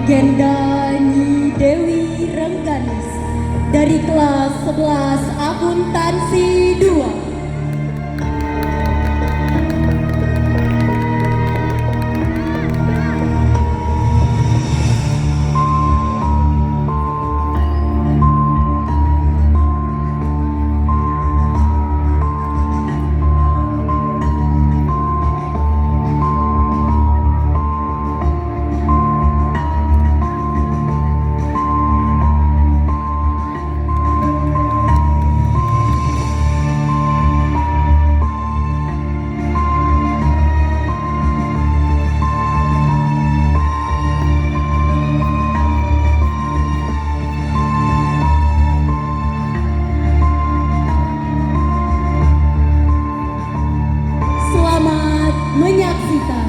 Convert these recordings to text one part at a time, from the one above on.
Legenda Nyi Dewi Rengganis dari kelas 11 akuntansi 2. Selamat menyaksikan.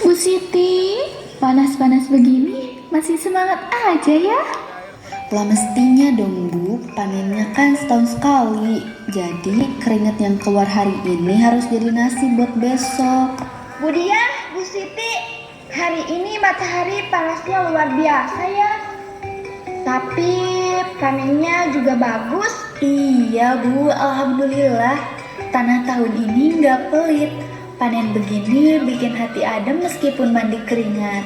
Bu Siti, panas-panas begini masih semangat aja ya? Lah mestinya dong Bu, panennya kan setahun sekali. Jadi keringat yang keluar hari ini harus jadi nasi buat besok. Bu Diah, Bu Siti, hari ini matahari panasnya luar biasa ya. Tapi panennya juga bagus. Iya Bu, alhamdulillah. Tanah tahun ini nggak pelit. Panen begini bikin hati adem meskipun mandi keringat.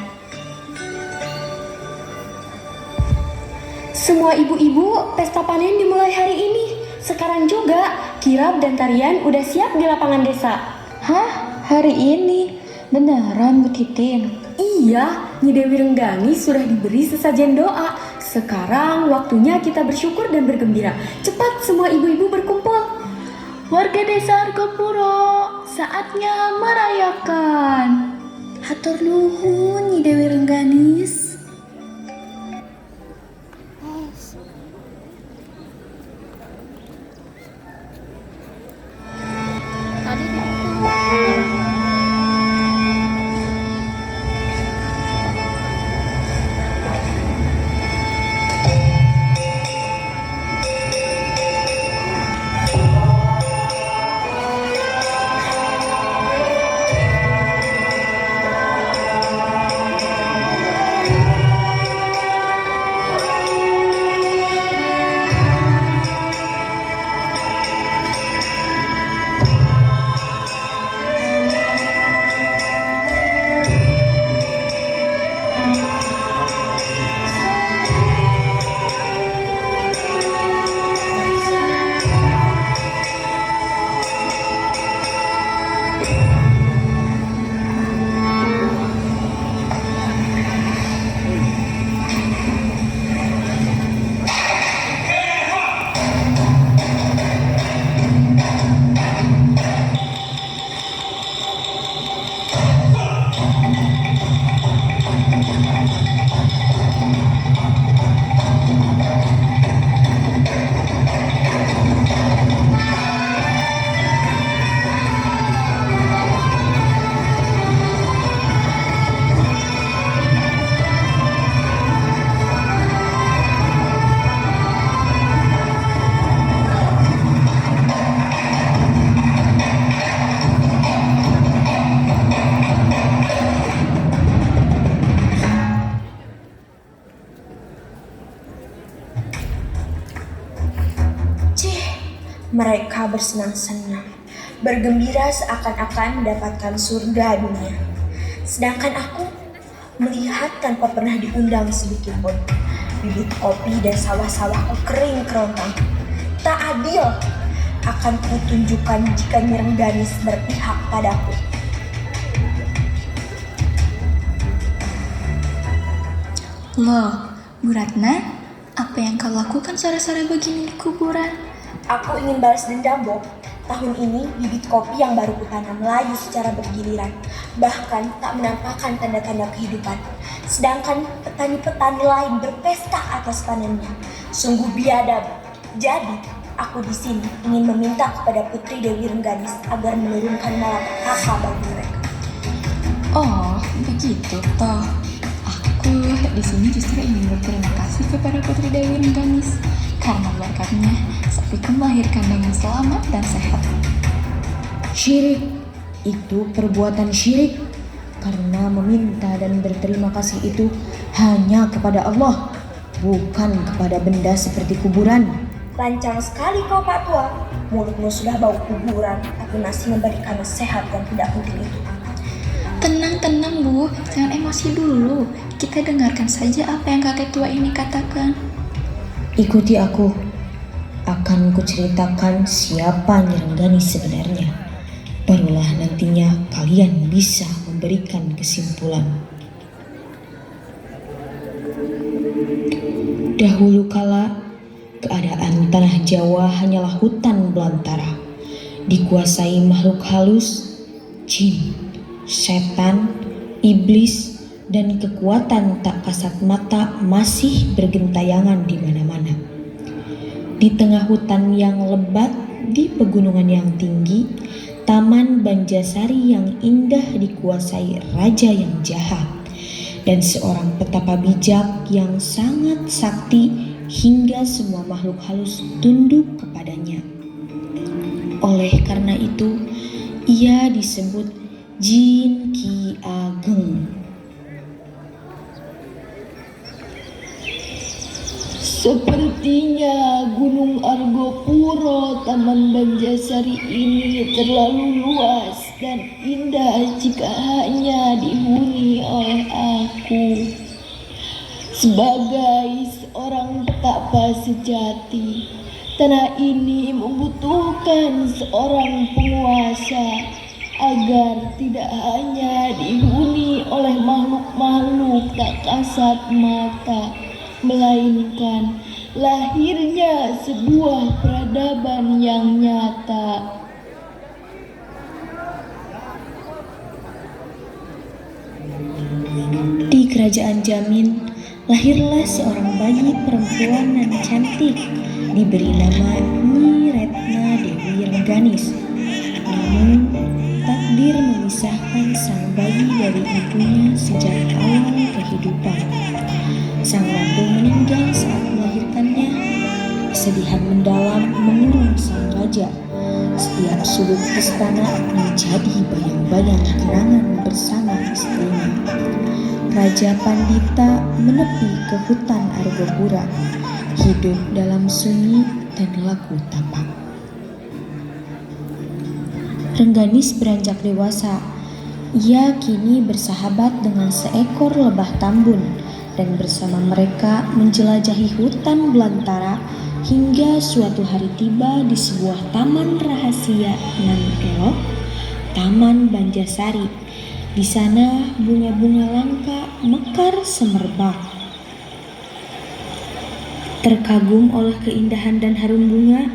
Semua ibu-ibu, pesta panen dimulai hari ini. Sekarang juga, kirab dan tarian udah siap di lapangan desa. Hah? Hari ini? Beneran Bu Titin? Iya, Nyi Dewi Rengganis sudah diberi sesajen doa. Sekarang waktunya kita bersyukur dan bergembira. Cepat semua ibu-ibu berkumpul. Warga desa Argopuro, saatnya merayakan. Hatur nuhun Nyi Dewi Rengganis. Mereka bersenang-senang, bergembira seakan-akan mendapatkan surga dunia. Sedangkan aku melihat tanpa pernah diundang sedikit pun. Bibit kopi dan sawah-sawahku kering kerontang. Tak adil akan kutunjukkan jika Nyi Rengganis berpihak padaku. Loh, Bu Ratna, apa yang kau lakukan sore-sore begini di kuburan? Aku ingin balas dendam, Bob. Tahun ini bibit kopi yang baru kutanam layu secara bergiliran, bahkan tak menampakkan tanda-tanda kehidupan. Sedangkan petani-petani lain berpesta atas panennya. Sungguh biadab. Jadi, aku di sini ingin meminta kepada Putri Dewi Rengganis agar menurunkan malapetaka bagi mereka. Oh, begitu toh. Aku di sini justru ingin berterima kasih kepada Putri Dewi Rengganis karena berkatnya sapiku melahirkan dengan selamat dan sehat. Syirik itu perbuatan syirik, karena meminta dan berterima kasih itu hanya kepada Allah, bukan kepada benda seperti kuburan. Lancang sekali kau, Pak Tua. Mulutmu sudah bau kuburan, tapi masih memberikan nasihat yang tidak penting itu. Tenang Bu, jangan emosi dulu. Kita dengarkan saja apa yang kakek tua ini katakan. Ikuti aku. Akan kuceritakan siapa Nyi Rengganis sebenarnya. Barulah nantinya kalian bisa memberikan kesimpulan. Dahulu kala, keadaan tanah Jawa hanyalah hutan belantara, dikuasai makhluk halus, jin, setan, iblis, dan kekuatan tak kasat mata masih bergentayangan di mana-mana. Di tengah hutan yang lebat, di pegunungan yang tinggi, Taman Banjasari yang indah dikuasai raja yang jahat dan seorang petapa bijak yang sangat sakti hingga semua makhluk halus tunduk kepadanya. Oleh karena itu, ia disebut Jin Ki Ageng. Sepertinya Gunung Argopuro Taman Banjasari ini terlalu luas dan indah jika hanya dihuni oleh aku. Sebagai seorang petapa sejati, tanah ini membutuhkan seorang penguasa agar tidak hanya dihuni oleh makhluk-makhluk tak kasat mata, melainkan lahirnya sebuah peradaban yang nyata. Di kerajaan Jamin, lahirlah seorang bayi perempuan yang cantik, diberi nama Nyi Retna Dewi Rengganis. Namun, takdir memisahkan sang bayi dari ibunya sejak awal kehidupan. Sang ratu meninggal saat melahirkannya. Kesedihan mendalam mengurung sang raja. Setiap sudut istana menjadi bayang-bayang kenangan bersama istrinya. Raja Pandita menepi ke hutan Argopura, hidup dalam sunyi dan laku tapak. Rengganis beranjak dewasa. Ia kini bersahabat dengan seekor lebah tambun dan bersama mereka menjelajahi hutan belantara hingga suatu hari tiba di sebuah taman rahasia nan elok, Taman Banjasari. Di sana bunga-bunga langka mekar semerbak. Terkagum oleh keindahan dan harum bunga,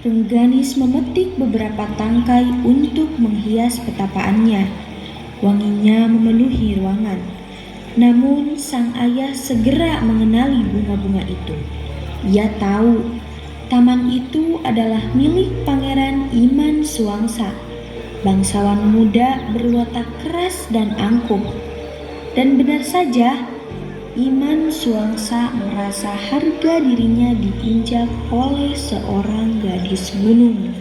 Rengganis memetik beberapa tangkai untuk menghias petapaannya. Wanginya memenuhi ruangan. Namun sang ayah segera mengenali bunga-bunga itu. Ia tahu taman itu adalah milik Pangeran Iman Suwangsa, bangsawan muda berwatak keras dan angkuh. Dan benar saja, Iman Suwangsa merasa harga dirinya diinjak oleh seorang gadis gunung.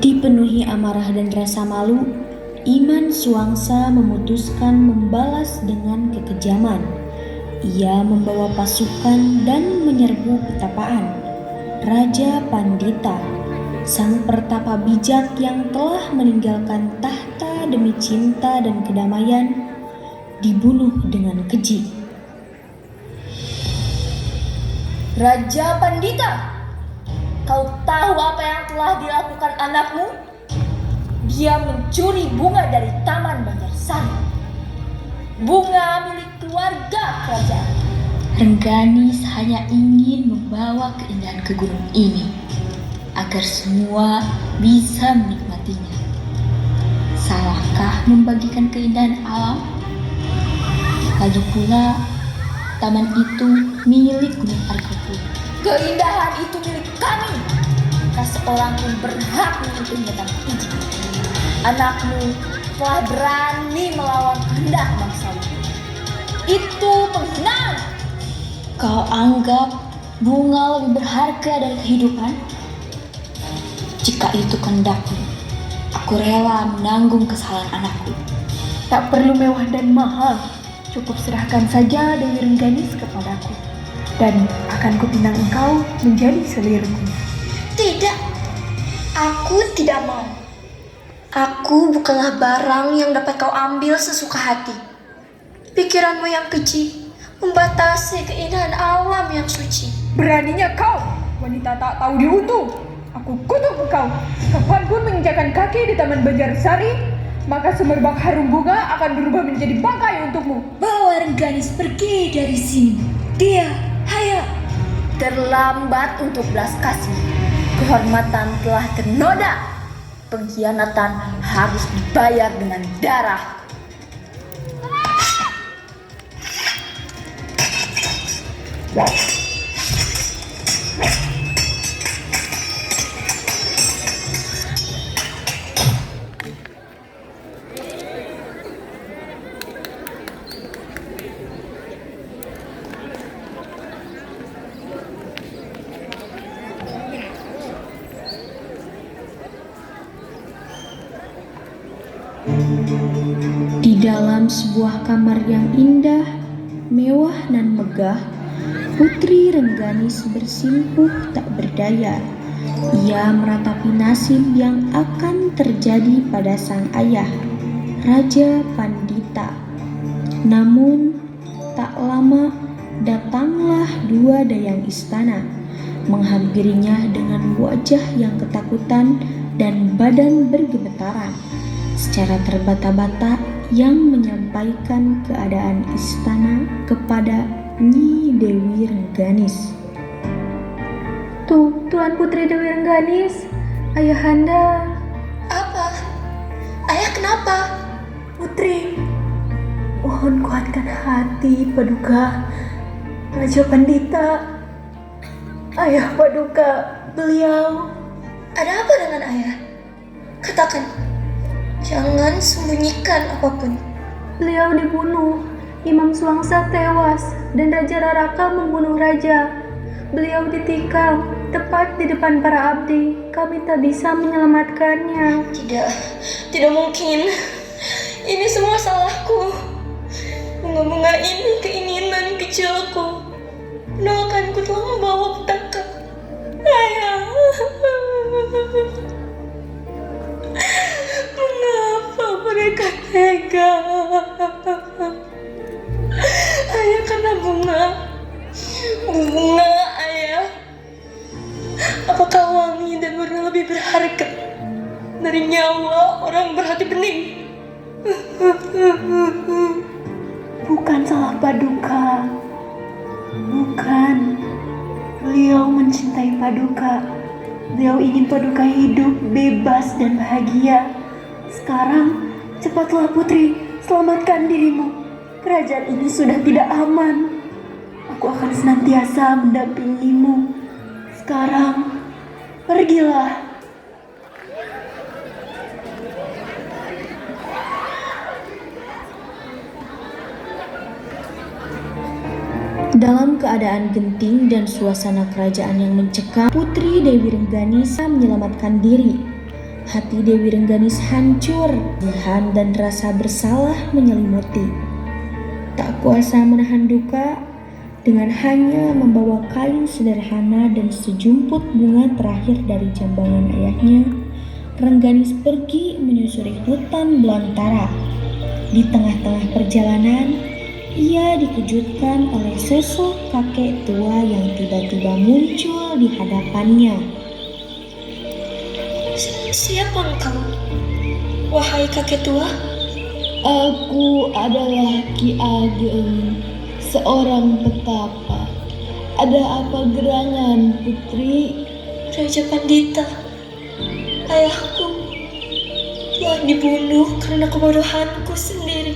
Dipenuhi amarah dan rasa malu, Iman Suwangsa memutuskan membalas dengan kekejaman. Ia membawa pasukan dan menyerbu petapaan. Raja Pandita, sang pertapa bijak yang telah meninggalkan tahta hanya demi cinta dan kedamaian dibunuh dengan keji. Raja Pandita, kau tahu apa yang telah dilakukan anakmu? Dia mencuri bunga dari Taman Banjarsari, bunga milik keluarga kerajaan. Rengganis hanya ingin membawa keindahan ke gunung ini agar semua bisa menikmatinya. Salahkah membagikan keindahan alam? Lagi pula, taman itu milik Gunung Argopuro. Keindahan itu milik kami. Tak seorang pun berhak menyentuhnya tanpa izin. Anakmu telah berani melawan kehendak bangsawan. Itu penghinaan. Kau anggap bunga lebih berharga dari kehidupan? Jika itu kehendakmu, aku rela menanggung kesalahan anakku. Tak perlu mewah dan mahal, cukup serahkan saja Dewi Rengganis kepadaku, dan akan kupinang engkau menjadi selirku. Tidak, aku tidak mau. Aku bukanlah barang yang dapat kau ambil sesuka hati. Pikiranmu yang keji membatasi keindahan alam yang suci. Beraninya kau, wanita tak tahu diuntung. Aku kutuk engkau. Kapanpun menginjakan kaki di Taman Banjarsari, maka semerbak harum bunga akan berubah menjadi bangkai untukmu. Bawa Rengganis pergi dari sini. Dia, hayat. Terlambat untuk belas kasih. Kehormatan telah ternoda. Pengkhianatan harus dibayar dengan darah. Di dalam sebuah kamar yang indah, mewah dan megah, Putri Rengganis bersimpuh tak berdaya. Ia meratapi nasib yang akan terjadi pada sang ayah, Raja Pandita. Namun, tak lama datanglah dua dayang istana, menghampirinya dengan wajah yang ketakutan dan badan bergemetaran. Secara terbata-bata yang menyampaikan keadaan istana kepada Nyi Dewi Rengganis. Tuan Putri Dewi Rengganis, ayahanda. Apa? Ayah kenapa? Putri, mohon kuatkan hati Paduka Raja Pandita. Ayah Paduka, beliau. Ada apa dengan ayah? Katakan. Jangan sembunyikan apapun. Beliau dibunuh. Imam Suwangsa tewas dan Raja Raraka membunuh raja. Beliau ditikam tepat di depan para abdi. Kami tak bisa menyelamatkannya. Tidak mungkin. Ini semua salahku. Bunga-bunga ini keinginan kecilku. Penolakanku telah membawa petaka. Ayah. Mengapa mereka tega? Ayah karena bunga. Bunga, ayah. Apakah wangi dan warna lebih berharga dari nyawa orang berhati bening? Bukan salah Paduka. Bukan. Beliau mencintai Paduka. Beliau ingin Paduka hidup bebas dan bahagia. Sekarang, cepatlah Putri, selamatkan dirimu. Kerajaan ini sudah tidak aman. Aku akan senantiasa mendampingimu. Sekarang, pergilah. Dalam keadaan genting dan suasana kerajaan yang mencekam, Putri Dewi Rengganis menyelamatkan diri. Hati Dewi Rengganis hancur, kedihan dan rasa bersalah menyelimuti. Tak kuasa menahan duka, dengan hanya membawa kain sederhana dan sejumput bunga terakhir dari jambangan ayahnya, Rengganis pergi menyusuri hutan belantara. Di tengah-tengah perjalanan, ia dikejutkan oleh sosok kakek tua yang tiba-tiba muncul di hadapannya. Siapa engkau, wahai kakek tua? Aku adalah Ki Ageng, seorang petapa. Ada apa gerangan, Putri? Raja Pandita, ayahku telah dibunuh karena kebodohanku sendiri.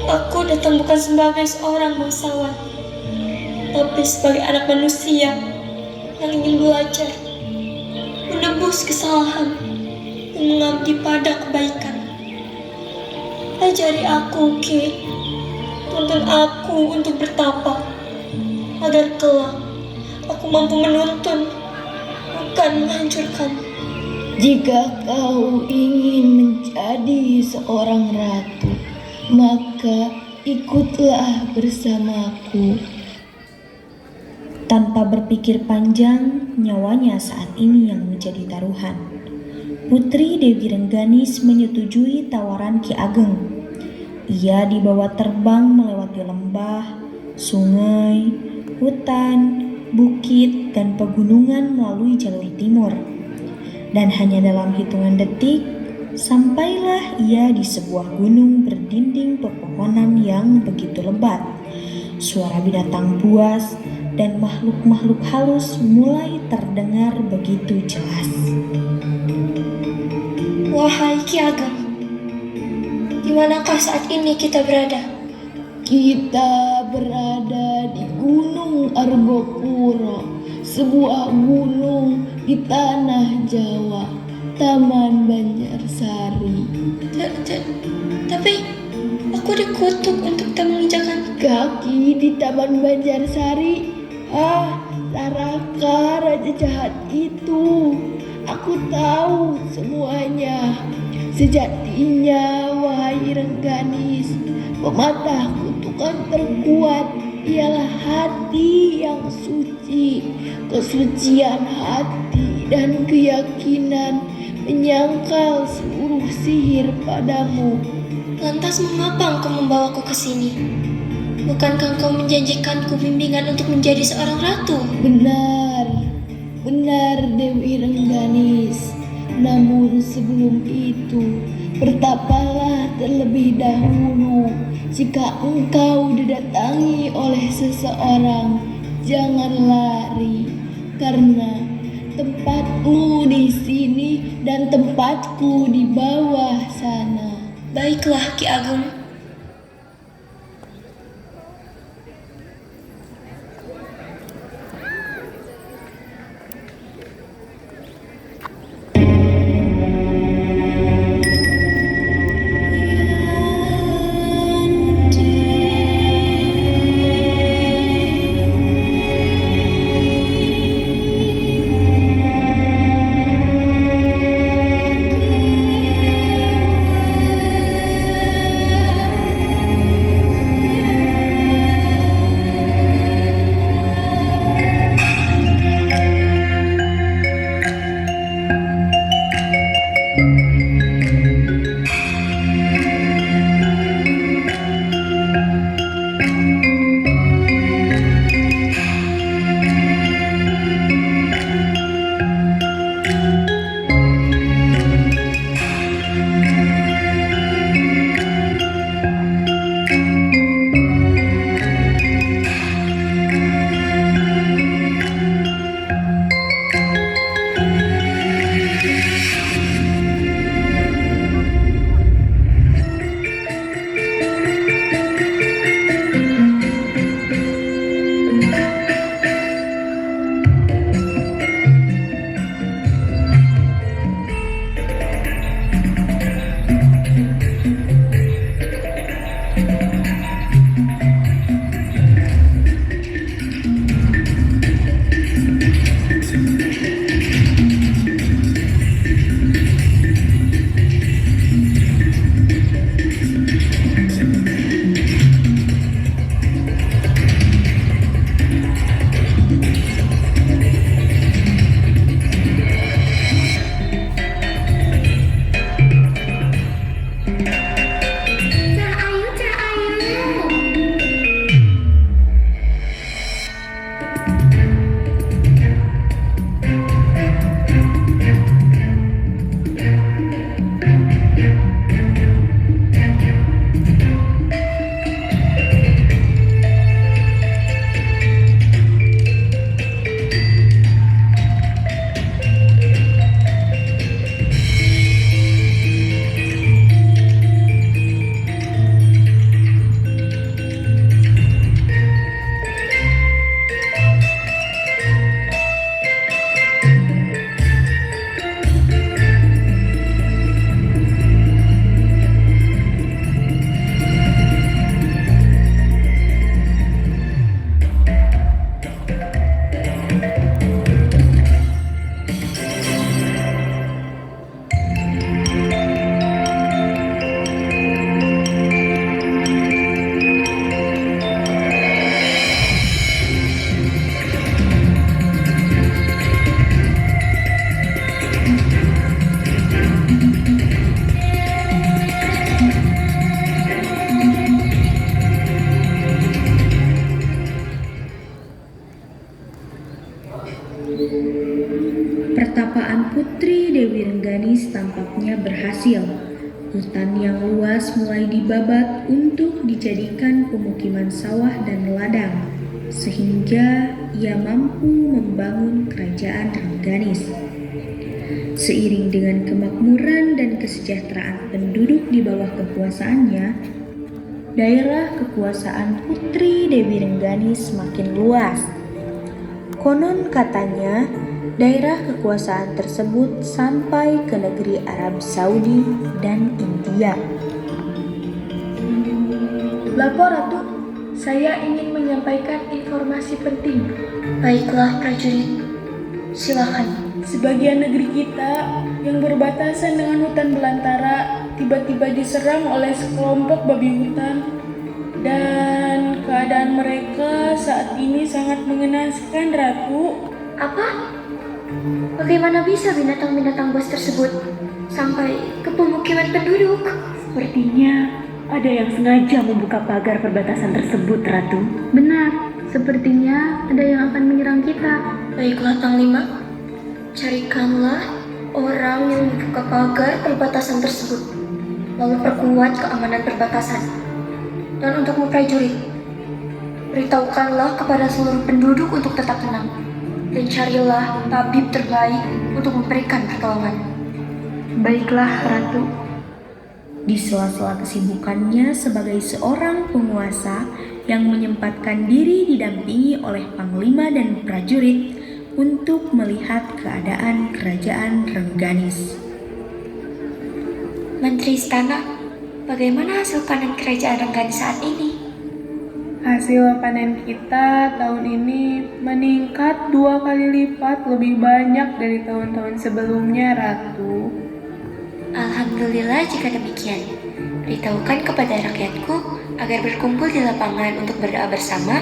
Aku datang bukan sebagai seorang bangsawan, tapi sebagai anak manusia yang ingin belajar, menebus kesalahan, dan mengabdi pada kebaikan. Ajari aku, Ki. Tuntun aku untuk bertapa, agar kelak aku mampu menuntun, bukan menghancurkan. Jika kau ingin menjadi seorang ratu, maka ikutlah bersamaku. Tanpa berpikir panjang, nyawanya saat ini yang menjadi taruhan. Putri Dewi Rengganis menyetujui tawaran Ki Ageng. Ia dibawa terbang melewati lembah, sungai, hutan, bukit, dan pegunungan melalui jalur timur. Dan hanya dalam hitungan detik, sampailah ia di sebuah gunung berdinding pepohonan yang begitu lebat. Suara binatang buas dan makhluk-makhluk halus mulai terdengar begitu jelas. Wahai Ki Ageng, di manakah saat ini kita berada? Kita berada di Gunung Argopuro, sebuah gunung di tanah Jawa, Taman Banjarsari. Tapi aku dikutuk untuk tak menginjakan Kaki di Taman Banjarsari. Raka, raja jahat itu. Aku tahu semuanya. Sejatinya, wahai Rengganis, pematah kutukan terkuat ialah hati yang suci. Kesucian hati dan keyakinan menyangkal seluruh sihir padamu. Lantas mengapa engkau membawaku ke sini? Bukankah engkau menjanjikanku bimbingan untuk menjadi seorang ratu? Benar Dewi Rengganis. Namun sebelum itu, bertapalah terlebih dahulu. Jika engkau didatangi oleh seseorang, jangan lari, karena tempatmu di sini dan tempatku di bawah sana. Baiklah, Ki Ageng. Hutan yang luas mulai dibabat untuk dijadikan pemukiman sawah dan ladang, sehingga ia mampu membangun kerajaan Rengganis. Seiring dengan kemakmuran dan kesejahteraan penduduk di bawah kekuasaannya, daerah kekuasaan Putri Dewi Rengganis semakin luas. Konon katanya, daerah kekuasaan tersebut sampai ke negeri Arab Saudi dan India. Lapor Ratu, saya ingin menyampaikan informasi penting. Baiklah prajurit, silakan. Sebagian negeri kita yang berbatasan dengan hutan belantara tiba-tiba diserang oleh sekelompok babi hutan, dan keadaan mereka saat ini sangat mengenaskan, Ratu. Apa? Bagaimana bisa binatang-binatang buas tersebut sampai ke pemukiman penduduk? Sepertinya ada yang sengaja membuka pagar perbatasan tersebut, Ratu. Benar, sepertinya ada yang akan menyerang kita. Baiklah, Panglima. Carikanlah orang yang membuka pagar perbatasan tersebut, lalu perkuat keamanan perbatasan. Dan untuk prajurit, beritahukanlah kepada seluruh penduduk untuk tetap tenang. Dan carilah tabib terbaik untuk memberikan pertolongan. Baiklah, Ratu. Di sela-sela kesibukannya sebagai seorang penguasa yang menyempatkan diri didampingi oleh panglima dan prajurit untuk melihat keadaan kerajaan Rengganis. Menteri Istana, bagaimana hasil panen kerajaan Rengganis saat ini? Hasil panen kita tahun ini meningkat 2 kali lipat lebih banyak dari tahun-tahun sebelumnya, Ratu. Alhamdulillah jika demikian. Beritahukan kepada rakyatku agar berkumpul di lapangan untuk berdoa bersama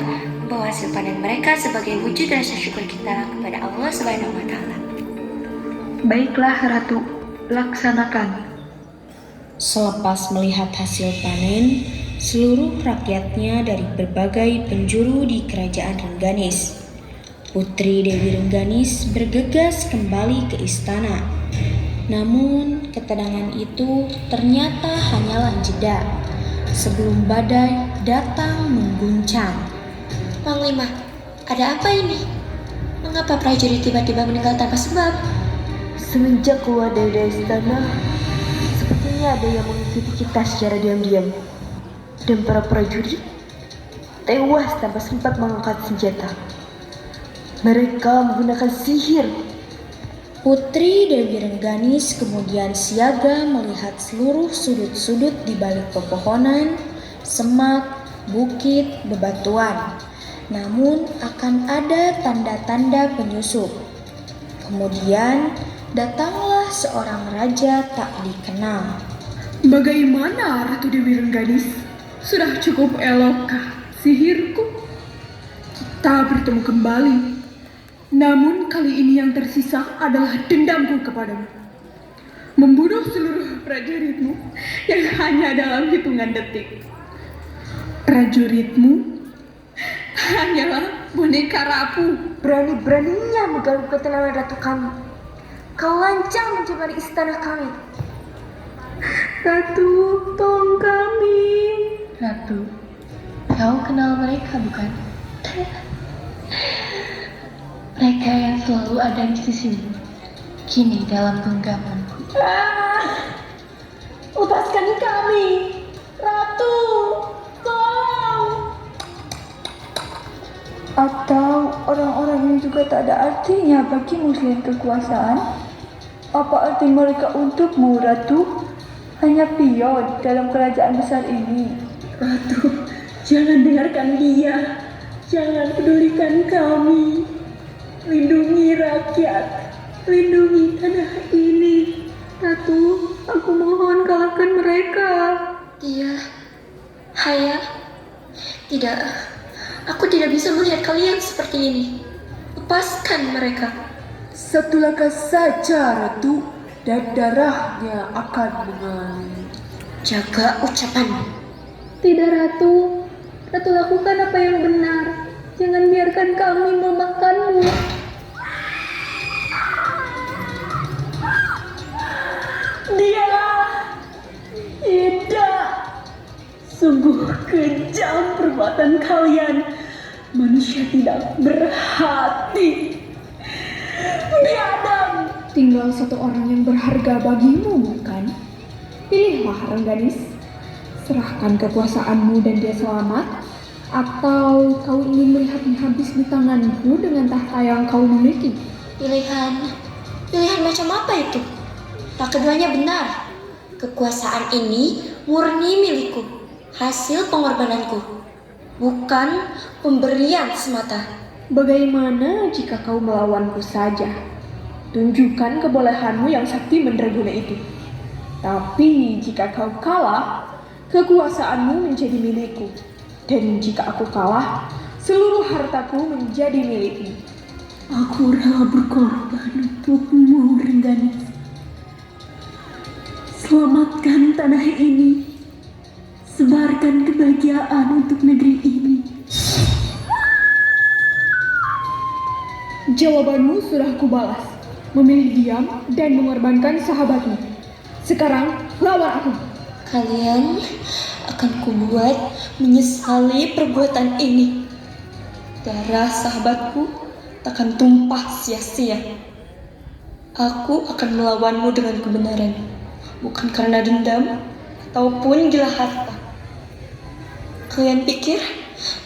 membawa hasil panen mereka sebagai wujud rasa syukur kita kepada Allah Subhanahu wa Ta'ala. Baiklah, Ratu. Laksanakan. Selepas melihat hasil panen, seluruh rakyatnya dari berbagai penjuru di kerajaan Rengganis, Putri Dewi Rengganis bergegas kembali ke istana. Namun, ketenangan itu ternyata hanyalah jeda sebelum badai datang mengguncang. Panglima, ada apa ini? Mengapa prajurit tiba-tiba meninggal tanpa sebab? Semenjak keluar dari istana, sepertinya ada yang mengikuti kita secara diam-diam. Dan para prajurit tewas tanpa sempat mengangkat senjata. Mereka menggunakan sihir. Putri Dewi Rengganis kemudian siaga melihat seluruh sudut-sudut di balik pepohonan, semak, bukit, bebatuan. Namun akan ada tanda-tanda penyusup. Kemudian datanglah seorang raja tak dikenal. Bagaimana Ratu Dewi Rengganis? Sudah cukup elokkah sihirku? Kita bertemu kembali. Namun kali ini yang tersisa adalah dendamku kepadamu. Membunuh seluruh prajuritmu yang hanya dalam hitungan detik. Prajuritmu hanyalah boneka rapuh. Berani-beraninya mengganggu ketenangan ratu kami. Kau lancang mencemari istana kami. Ratu, tolong kami. Ratu, kau kenal mereka bukan? Mereka yang selalu ada di sisimu, kini dalam genggamanku. Lepaskan kami. Ratu, tolong. Atau orang-orang ini juga tak ada artinya bagimu selain kekuasaan? Apa arti mereka untukmu, Ratu? Hanya pion dalam kerajaan besar ini. Ratu, jangan dengarkan dia. Jangan pedulikan kami. Lindungi rakyat. Lindungi tanah ini. Ratu, aku mohon kalahkan mereka. Dia, Haya, tidak. Aku tidak bisa melihat kalian seperti ini. Lepaskan mereka. Satu langkah saja, Ratu, dan darahnya akan mengalir. Jaga ucapanmu. Tidak, Ratu. Ratu, lakukan apa yang benar. Jangan biarkan kami memakanmu. Dia Sungguh kejam perbuatan kalian. Manusia tidak berhati. Biadab. Tinggal satu orang yang berharga bagimu, bukan? Pilihlah, Rengganis. Serahkan kekuasaanmu dan dia selamat, atau kau ingin melihatnya habis di tanganku dengan tahta yang kau miliki? Pilihan macam apa itu? Tak keduanya benar. Kekuasaan ini murni milikku, hasil pengorbananku, bukan pemberian semata. Bagaimana jika kau melawanku saja? Tunjukkan kebolehanmu yang sakti mandraguna itu. Tapi jika kau kalah, kekuasaanmu menjadi milikku. Dan jika aku kalah, seluruh hartaku menjadi milikmu. Aku rela berkorban untukmu, Rengganis. Selamatkan tanah ini. Sebarkan kebahagiaan untuk negeri ini. Jawabanmu sudah kubalas. Memilih diam dan mengorbankan sahabatmu. Sekarang lawan aku. Kalian akan kubuat menyesali perbuatan ini. Darah sahabatku takkan tumpah sia-sia. Aku akan melawanmu dengan kebenaran, bukan karena dendam ataupun gila harta. Kalian pikir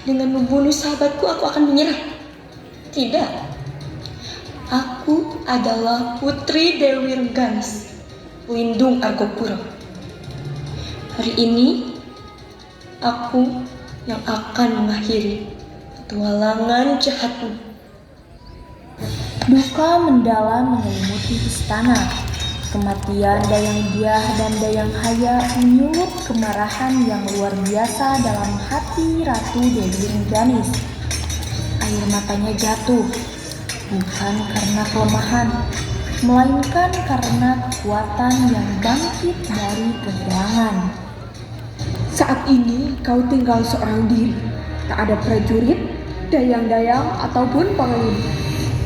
dengan membunuh sahabatku aku akan menyerah? Tidak. Aku adalah Putri Dewi Rengganis, pelindung Argopuro. Hari ini, aku yang akan mengakhiri petualangan jahatmu. Duka mendalam menyelimuti istana. Kematian Dayang Diah dan Dayang Haya menyulut kemarahan yang luar biasa dalam hati Ratu Dewi Rengganis. Air matanya jatuh, bukan karena kelemahan, melainkan karena kekuatan yang bangkit dari kehilangan. Saat ini kau tinggal seorang diri. Tak ada prajurit, dayang-dayang, ataupun panglima.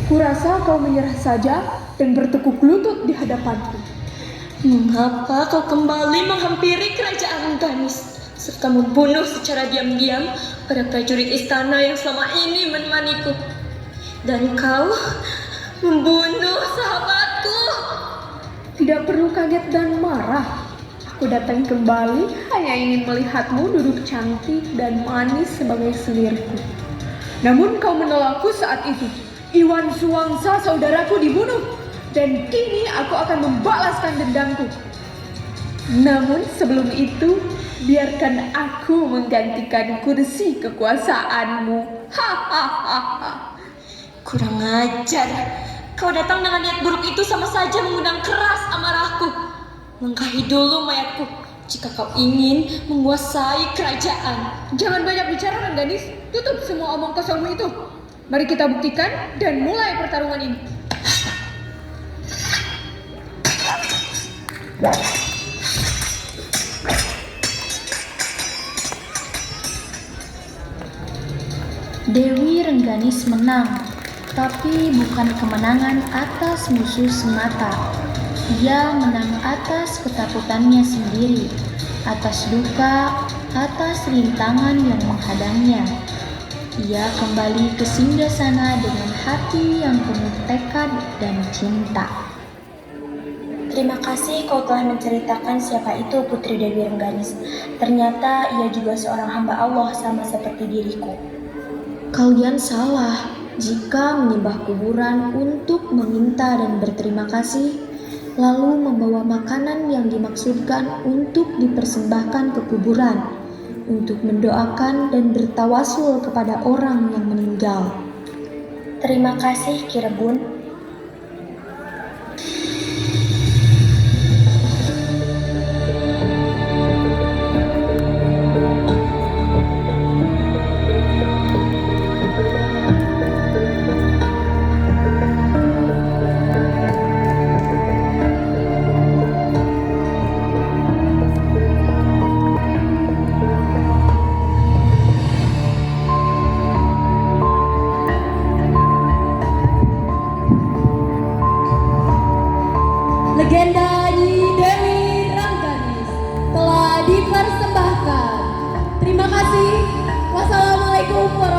Kurasa kau menyerah saja dan bertekuk lutut di hadapanku. Mengapa kau kembali menghampiri kerajaan Rengganis serta membunuh secara diam-diam pada prajurit istana yang selama ini menemaniku? Dan kau membunuh sahabatku. Tidak perlu kaget dan marah. Aku datang kembali hanya ingin melihatmu duduk cantik dan manis sebagai selirku. Namun kau menolakku saat itu. Iwan Suwangsa saudaraku dibunuh. Dan kini aku akan membalaskan dendamku. Namun sebelum itu, biarkan aku menggantikan kursi kekuasaanmu. Hahaha. Kurang ajar. Kau datang dengan niat buruk itu sama saja mengundang keras amarahku. Langkahi dulu mayatku jika kau ingin menguasai kerajaan. Jangan banyak bicara, Rengganis. Tutup semua omong kosongmu itu. Mari kita buktikan dan mulai pertarungan ini. Dewi Rengganis menang, tapi bukan kemenangan atas musuh semata. Ia menang atas ketakutannya sendiri, atas duka, atas rintangan yang menghadangnya. Ia kembali ke singgasana dengan hati yang penuh tekad dan cinta. Terima kasih kau telah menceritakan siapa itu Putri Dewi Rengganis. Ternyata ia juga seorang hamba Allah sama seperti diriku. Kalian salah jika menyembah kuburan untuk meminta dan berterima kasih, lalu membawa makanan yang dimaksudkan untuk dipersembahkan ke kuburan, untuk mendoakan dan bertawasul kepada orang yang meninggal. Terima kasih Ki Rebun. Legenda Nyi Dewi Rengganis telah dipersembahkan Assalamualaikum warahmatullahi